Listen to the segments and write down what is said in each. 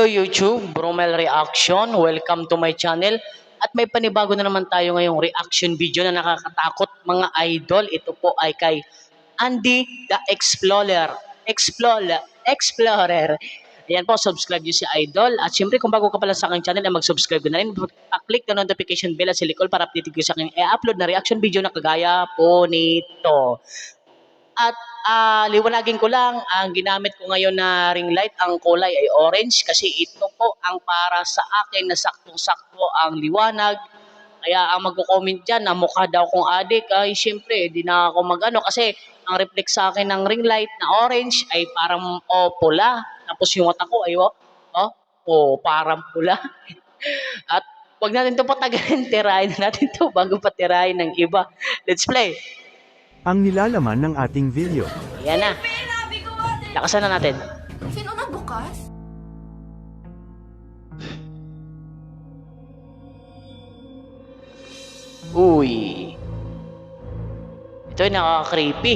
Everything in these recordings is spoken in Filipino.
Hello YouTube, Bromel Reaction. Welcome to my channel. At may panibago na naman tayo ngayong reaction video na nakakatakot mga idol. Ito po ay kay Andy the Explorer. Ayan po, subscribe nyo si Idol. At syempre kung bago ka pala sa aking channel, ay mag-subscribe na rin. Pa-click na notification bell at silikol para update ko sa aking i-upload na reaction video na kagaya po nito. At liwanagin ko lang, ang ginamit ko ngayon na ring light, ang kulay ay orange kasi ito po ang para sa akin na saktong-sakto ang liwanag. Kaya ang magko-comment dyan na mukha daw kong adik, ay syempre, di na ako mag-ano kasi ang reflect sa akin ng ring light na orange ay parang pula. Tapos yung mata ko ay parang pula. At wag natin ito patagalin, tirahin na natin ito bago patirahin ng iba. Let's play! Ang nilalaman ng ating video. Yan na. Lakasan na natin. Sino nagbukas? Uy. Ito ay nakaka-creepy.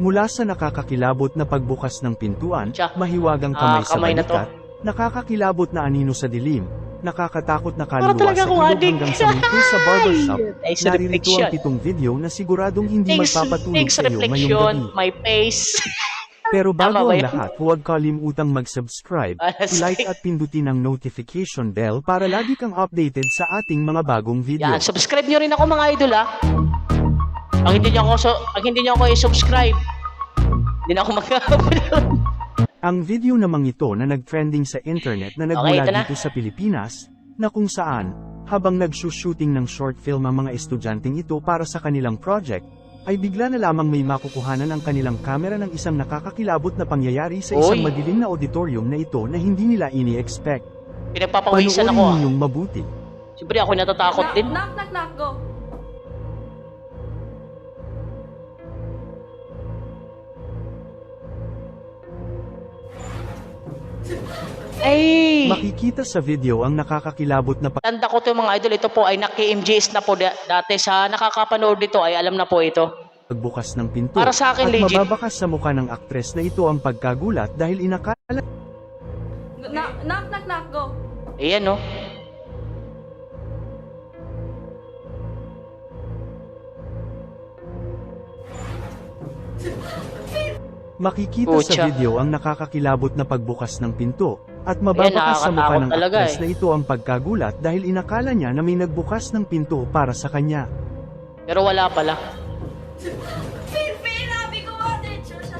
Mula sa nakakakilabot na pagbukas ng pintuan, Tiya. mahiwagang kamay sa Kamay na to. balikat, nakakakilabot na anino sa dilim, nakakatakot na Para kaluluwa talaga sa akong ilog adik. hanggang sa multo sa barbershop. Ay, sa Naririto reflection. ang pitong video na siguradong hindi Thanks magpapatulog sa iyo ngayong reflection, gabi. my face. Pero bago Tama ba ang yun? lahat, huwag kalimutang mag-subscribe, like at pindutin ang notification bell para lagi kang updated sa ating mga bagong video. Yan, subscribe nyo rin ako mga idol ha. Pag hindi nyo ako i-subscribe, hindi na ako mag-upload. Ang video namang ito na nag-trending sa internet na nagmula ito na. dito sa Pilipinas, na kung saan, habang nag-shooting ng short film ang mga estudyanteng ito para sa kanilang project, ay bigla na lamang may makukuhanan ang kanilang kamera ng isang nakakakilabot na pangyayari sa isang Uy. madilim na auditorium na ito na hindi nila ini-expect. Pinagpapawisan Panoorin ako ha. ninyong mabuti. Siyempre ako natatakot din. Knock, go. Ay! Makikita sa video ang nakakakilabot na Tanda ko to mga idol, ito po ay naki-MJS na po dati sa nakakapanood dito ay alam na po ito. pagbukas ng pinto, Para sa akin, at legit. mababakas sa mukha ng aktres na ito ang pagkagulat dahil inakala Knock, go. Ayan no. Makikita sa Pucha. video ang nakakakilabot na pagbukas ng pinto, at mababakas sa mukha nakakatakot ng talaga aktres na ito ang pagkagulat dahil inakala niya na may nagbukas ng pinto para sa kanya. Pero wala pala.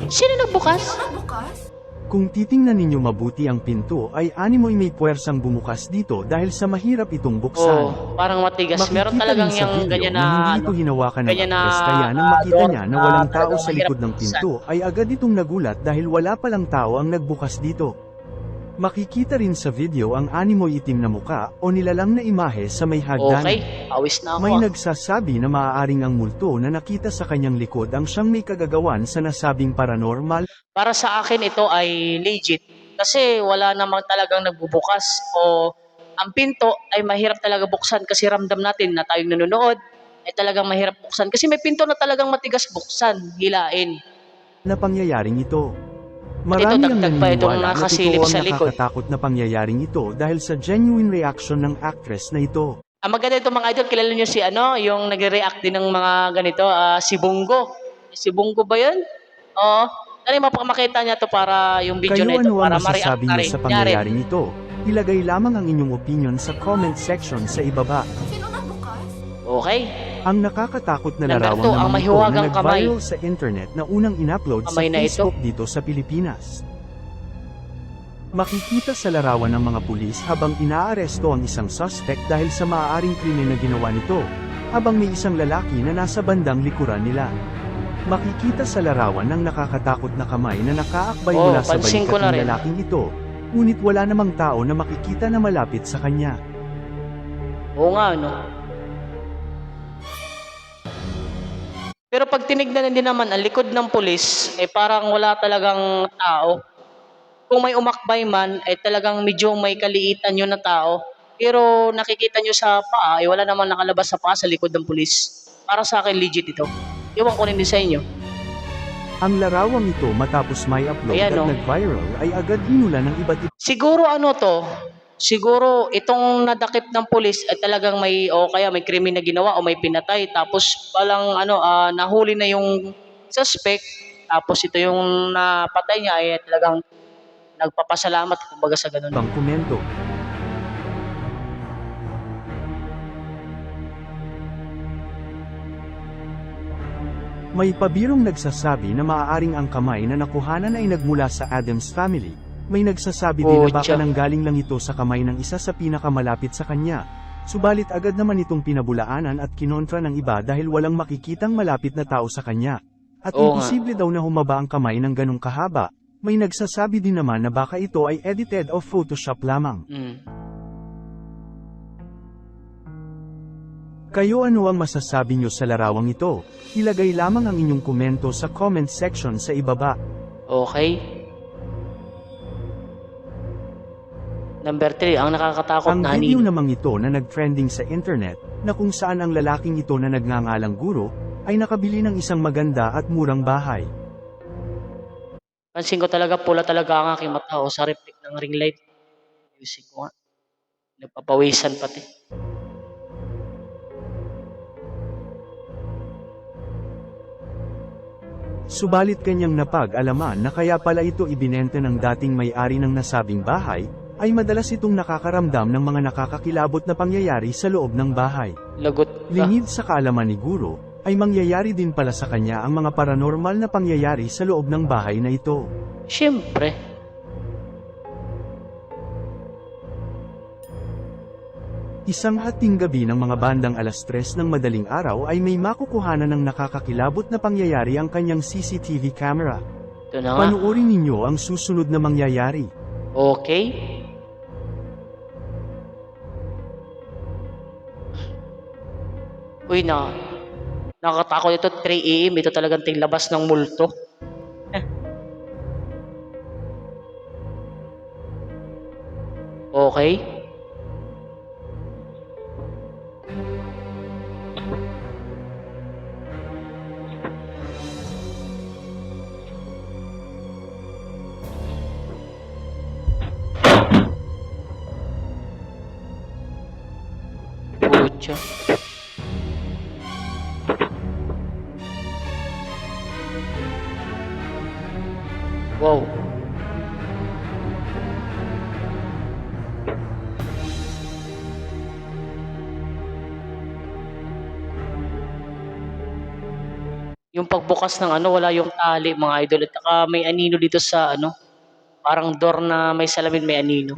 Sino nagbukas? Sino nagbukas? Kung titingnan ninyo mabuti ang pinto ay animoy may puwersang bumukas dito dahil sa mahirap itong buksan. Oh, parang matigas. Meron Makikita talagang rin sa yung video ganyan na na hindi ito hinawakan ng ganyan na, aktres kaya nang makita door, niya na walang tao talagang sa mahirap likod ng buksan. pinto ay agad itong nagulat dahil wala palang tao ang nagbukas dito. Makikita rin sa video ang animoy itim na muka o nilalang na imahe sa may hagdanan. Okay, awis na ako. May nagsasabi na maaaring ang multo na nakita sa kanyang likod ang siyang may kagagawan sa nasabing paranormal. Para sa akin ito ay legit. Kasi wala namang talagang nagbubukas o ang pinto ay mahirap talaga buksan kasi ramdam natin na tayong nanonood ay talagang mahirap buksan. Kasi may pinto na talagang matigas buksan, hilain. Na pangyayaring ito. Ito, Marami ang dagdag pa itong naniniwala na nakasilip totoo ang sa likod. nakakatakot na pangyayaring ito dahil sa genuine reaction ng actress na ito. Ang maganda ito mga idol, kilala nyo si yung nagre-react din ng mga ganito, si Bungo. Si Bungo ba yun? Oo. Dali mapamakita niya to para yung video Kayo na ito, ano para ang ma-react masasabi na niyo rin. sa pangyayaring ito? Ilagay lamang ang inyong opinion sa comment section sa ibaba. Sino nagbukas? Okay. Ang nakakatakot na Number larawang two, ang naman ito na mahiwagang kamay. nag-viral sa internet na unang in-upload sa Kamay na ito. Facebook dito sa Pilipinas. Makikita sa larawan ng mga pulis habang inaaresto ang isang suspect dahil sa maaaring krimen na ginawa nito, habang may isang lalaki na nasa bandang likuran nila. Makikita sa larawan ng nakakatakot na kamay na nakaakbay mula sa pansin ko balikat na ng rin. lalaking ito, ngunit wala namang tao na makikita na malapit sa kanya. Oo nga, no? Pero pag tinignan din naman, ang likod ng pulis, parang wala talagang tao. Kung may umakbay man, talagang medyo may kaliitan yun na tao. Pero nakikita nyo sa paa, wala namang nakalabas sa paa sa likod ng pulis. Para sa akin, legit ito. Iwan ko rin din sa inyo. Ang larawang ito matapos may upload Ayan, at oh. nag-viral ay agad hinula ng iba't ibang Siguro ano to, siguro itong nadakip ng pulis ay talagang may o kaya may krimen na ginawa o may pinatay tapos palang nahuli na yung suspect tapos ito yung napatay niya ay talagang nagpapasalamat kumbaga sa ganun. komento. May pabirong nagsasabi na maaaring ang kamay na nakuhanan ay nagmula sa Adams family. May nagsasabi din na baka Pucha. nanggaling lang ito sa kamay ng isa sa pinakamalapit sa kanya. Subalit agad naman itong pinabulaanan at kinontra ng iba dahil walang makikitang malapit na tao sa kanya. At Oo nga. imposible daw na humaba ang kamay ng ganong kahaba. May nagsasabi din naman na baka ito ay edited o Photoshop lamang. Kayo ano ang masasabi nyo sa larawang ito? Ilagay lamang ang inyong komento sa comment section sa ibaba. Okay. Number 3, ang nakakatakot Ang na video anino. namang ito na nag-trending sa internet, na kung saan ang lalaking ito na nagngangalang guro, ay nakabili ng isang maganda at murang bahay. Pansin ko talaga pula talaga ang aking mata o sa reflect ng ring light. Ayusin ko nga. Nagpapawisan pati. Subalit kanyang napag-alaman na kaya pala ito ibinenta ng dating may-ari ng nasabing bahay, ay madalas itong nakakaramdam ng mga nakakakilabot na pangyayari sa loob ng bahay. Lagot ka. Lingid sa kaalaman ni Guro, ay mangyayari din pala sa kanya ang mga paranormal na pangyayari sa loob ng bahay na ito. Siyempre. Isang hating gabi ng mga bandang 3:00 ng madaling araw ay may makukuhanan ng nakakakilabot na pangyayari ang kanyang CCTV camera. Ito na nga. Panuorin ninyo ang susunod na mangyayari. Okay. Uy, nakakatakot ito. 3 AM. Ito talagang tinglabas ng multo. Okay. Pucha. Wow. Yung pagbukas ng wala yung tali mga idol at saka may anino dito sa parang door na may salamin may anino.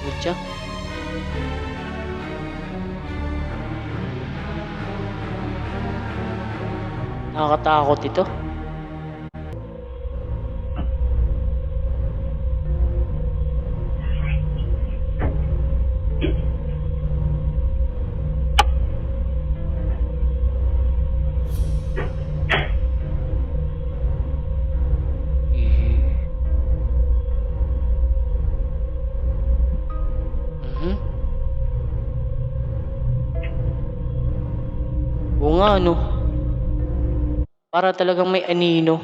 Pucha. Nakakatakot ito. Mhm. Oo nga, para talagang may anino.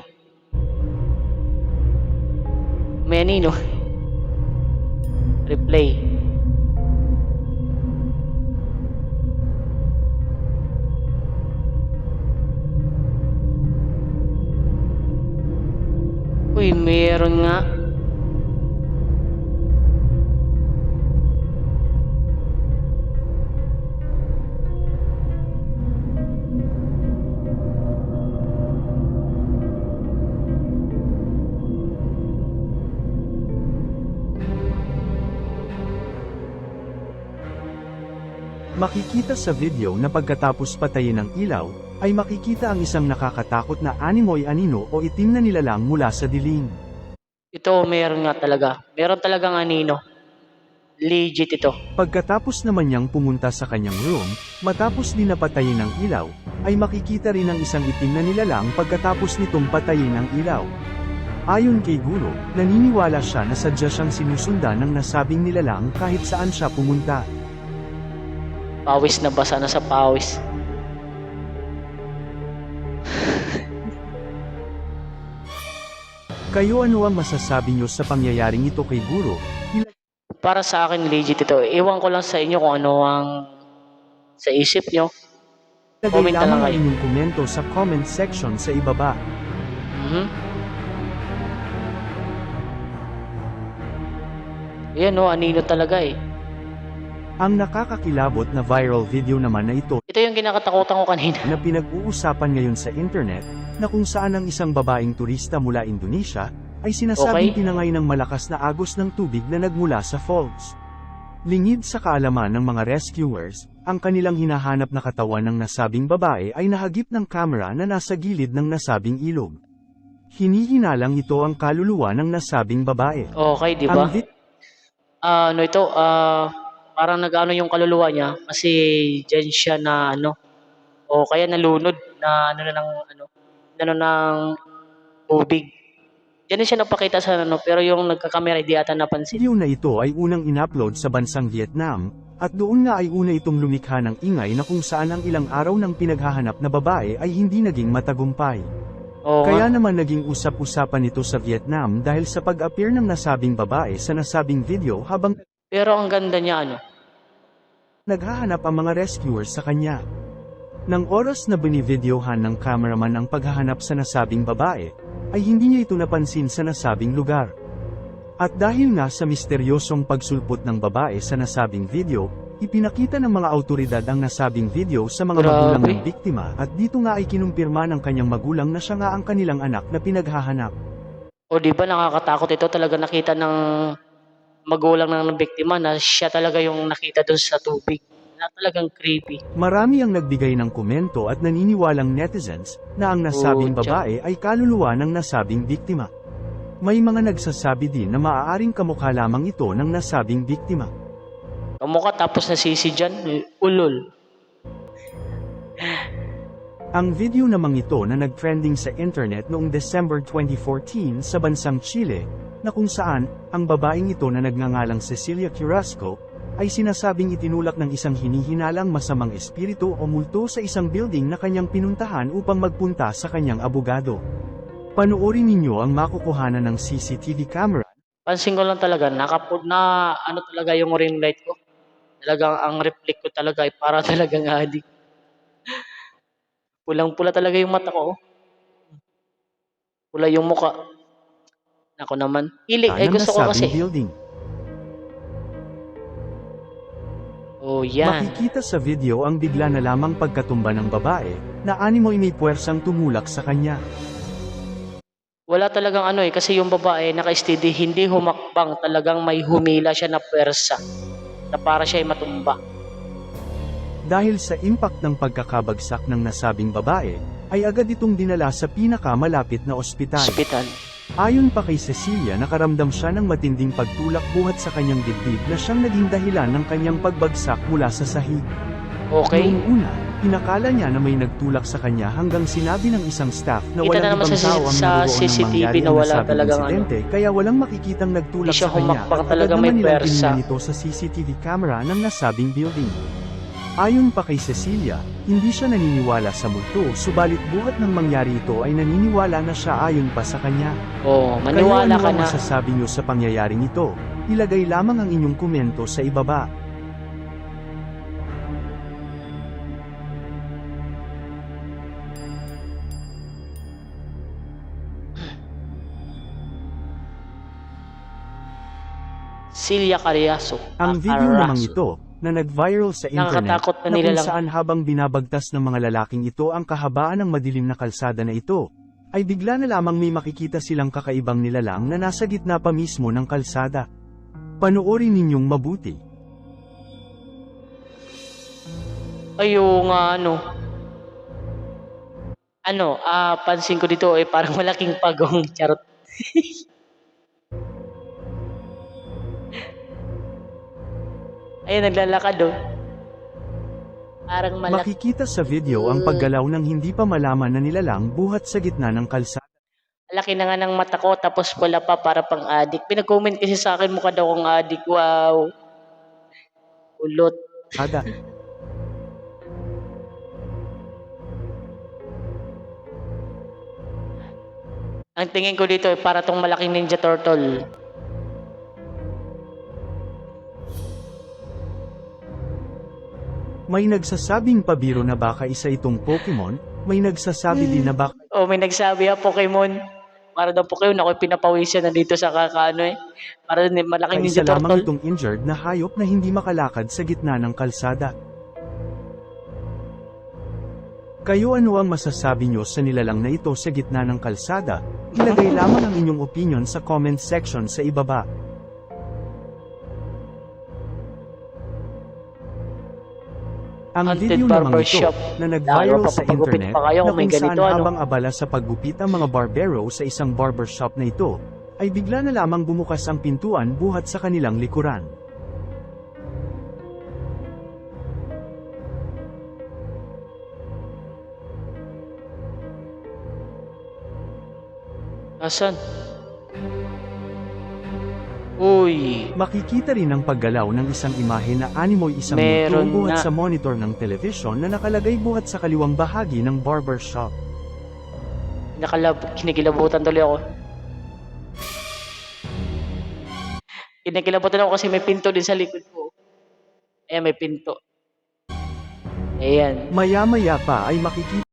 May anino. Replay. Uy, meron nga. Makikita sa video na pagkatapos patayin ng ilaw, ay makikita ang isang nakakatakot na animoy anino o itim na nilalang mula sa dilim. Ito, meron nga talaga. Meron talagang anino. Legit ito. Pagkatapos naman niyang pumunta sa kanyang room, matapos din napatayin ng ilaw, ay makikita rin ang isang itim na nilalang pagkatapos nitong patayin ng ilaw. Ayon kay Guro, naniniwala siya na sadya siyang sinusundan ng nasabing nilalang kahit saan siya pumunta. Pawis na basa na sa pawis. Kayo ano ang masasabi nyo sa pangyayaring ito kay Guro? Para sa akin, legit ito. Iwan ko lang sa inyo kung ano ang sa isip nyo. Ilagay Comment na lang lamang ang kayo. inyong komento sa comment section sa ibaba. Mhm. Yan no, anino talaga eh. Ang nakakakilabot na viral video naman na ito Ito yung kinakatakutan ko kanina. na pinag-uusapan ngayon sa internet, na kung saan ang isang babaeng turista mula Indonesia, ay sinasabing Okay. tinangay ng malakas na agos ng tubig na nagmula sa falls. Lingid sa kaalaman ng mga rescuers, ang kanilang hinahanap na katawan ng nasabing babae ay nahagip ng kamera na nasa gilid ng nasabing ilog. Hinihinalang ito ang kaluluwa ng nasabing babae. Okay, di ba? Ang vi- Ano ito, parang nag-ano yung kaluluwa niya kasi dyan siya na ano, o kaya nalunod na ano na ng ano, ano ng tubig. Diyan siya napakita sa ano, pero yung nagkakamera di ata napansin. video na ito ay unang inupload sa bansang Vietnam, at doon nga ay una itong lumikha ng ingay na kung saan ang ilang araw ng pinaghahanap na babae ay hindi naging matagumpay. Oo Kaya nga. naman naging usap-usapan ito sa Vietnam dahil sa pag-appear ng nasabing babae sa nasabing video habang Pero ang ganda niya ano. naghahanap ang mga rescuers sa kanya. Nang oras na binivideohan ng cameraman ang paghahanap sa nasabing babae, ay hindi niya ito napansin sa nasabing lugar. At dahil nga sa misteryosong pagsulpot ng babae sa nasabing video, ipinakita ng mga autoridad ang nasabing video sa mga Grabe. magulang ng biktima at dito nga ay kinumpirma ng kanyang magulang na siya nga ang kanilang anak na pinaghahanap. O di ba nakakatakot ito talaga nakita ng magulang ng biktima na siya talaga yung nakita doon sa tubig. Na talagang creepy. Marami ang nagbigay ng komento at naniniwalang netizens na ang nasabing Pucha. babae ay kaluluwa ng nasabing biktima. May mga nagsasabi din na maaaring kamukha lamang ito ng nasabing biktima. Kamukha tapos nasisi dyan, ulol. Ang video namang ito na nag-trending sa internet noong December 2014 sa bansang Chile, na kung saan, ang babaeng ito na nagngangalang Cecilia Carrasco, ay sinasabing itinulak ng isang hinihinalang masamang espiritu o multo sa isang building na kanyang pinuntahan upang magpunta sa kanyang abogado. Panoorin ninyo ang makukuhanan ng CCTV camera. Pansin ko lang talaga, nakapod na ano talaga yung ring light ko. Talagang ang reflect ko talaga ay para talagang adik. Pulang-pula talaga yung mata ko. Oh. Pula yung muka. Ako naman. Hilig, ay ng gusto ko kasi. nasabing building. Oh, yan. Makikita sa video ang bigla na lamang pagkatumba ng babae, na animoy may puwersang tumulak sa kanya. Wala talagang ano eh, kasi yung babae naka-steady, hindi humakbang, talagang may humila siya na pwersa. Na para siya ay matumba. Dahil sa impact ng pagkakabagsak ng nasabing babae, ay agad itong dinala sa pinakamalapit na ospital. Hospital. Ayon pa kay Cecilia, nakaramdam siya ng matinding pagtulak buhat sa kanyang dibdib na siyang naging dahilan ng kanyang pagbagsak mula sa sahig. Okay. Noong una, inakala niya na may nagtulak sa kanya hanggang sinabi ng isang staff na Kita na walang naman ibang sa tao ang sa naroon nang CCTV mangyari na ang wala nasabing talagang insidente, kaya walang makikitang nagtulak Hindi siya sa kanya humakbang, at agad talagang naman may nilang pwersa. tiningnan ito sa CCTV camera ng nasabing building. Ayon pa kay Cecilia, hindi siya naniniwala sa multo, subalit buhat ng mangyari ito ay naniniwala na siya ayon pa sa kanya. Oh, Kayo maniwala ano ka ang na. masasabi niyo sa pangyayaring ito? Ilagay lamang ang inyong komento sa ibaba. Celia Carriazo. Ang video namang ito, na nag-viral sa internet, Nakakatakot na na nila kung lang. saan habang binabagtas ng mga lalaking ito ang kahabaan ng madilim na kalsada na ito, ay bigla na lamang may makikita silang kakaibang nilalang na nasa gitna pa mismo ng kalsada. Panoorin ninyong mabuti. Ayo nga ano. Ano, pansin ko dito eh parang malaking pagong charot. Ayun, naglalakad oh. Parang malaki. Makikita sa video ang paggalaw ng hindi pa malaman na nilalang buhat sa gitna ng kalsada. Laki na nga ng mata ko tapos pula pa para pang adik. Pinag-comment kasi sa akin mukha daw akong adik. Wow. Ulot. Ang tingin ko dito para tong malaking Ninja Turtle. May nagsasabing pabiro na baka isa itong Pokemon, may nagsasabi din na baka Oh, may nagsabi Pokemon. Para daw Pokemon ako pinapawisan na dito sa kakaano eh. Para malaking isa Ninja lamang Turtle. itong injured na hayop na hindi makalakad sa gitna ng kalsada. Kayo ano ang masasabi nyo sa nilalang na ito sa gitna ng kalsada? Ilagay lamang ang inyong opinion sa comment section sa ibaba. Ang Haunted video namang barber ito, shop. na nag-viral Lalo, sa papagupit internet, pa kayo na kung may kung saan ganito, ano? habang abala sa paggupit ang mga barbero sa isang barbershop na ito, ay bigla na lamang bumukas ang pintuan buhat sa kanilang likuran. Asan? Uy. Makikita rin ang paggalaw ng isang imahe na animoy isang Meron multo buhat na. sa monitor ng television na nakalagay buhat sa kaliwang bahagi ng barbershop. Kinikilabutan tuloy ako. Kinikilabutan ako kasi may pinto din sa likod ko. Ayan, may pinto. Ayan. Maya-maya pa ay makikita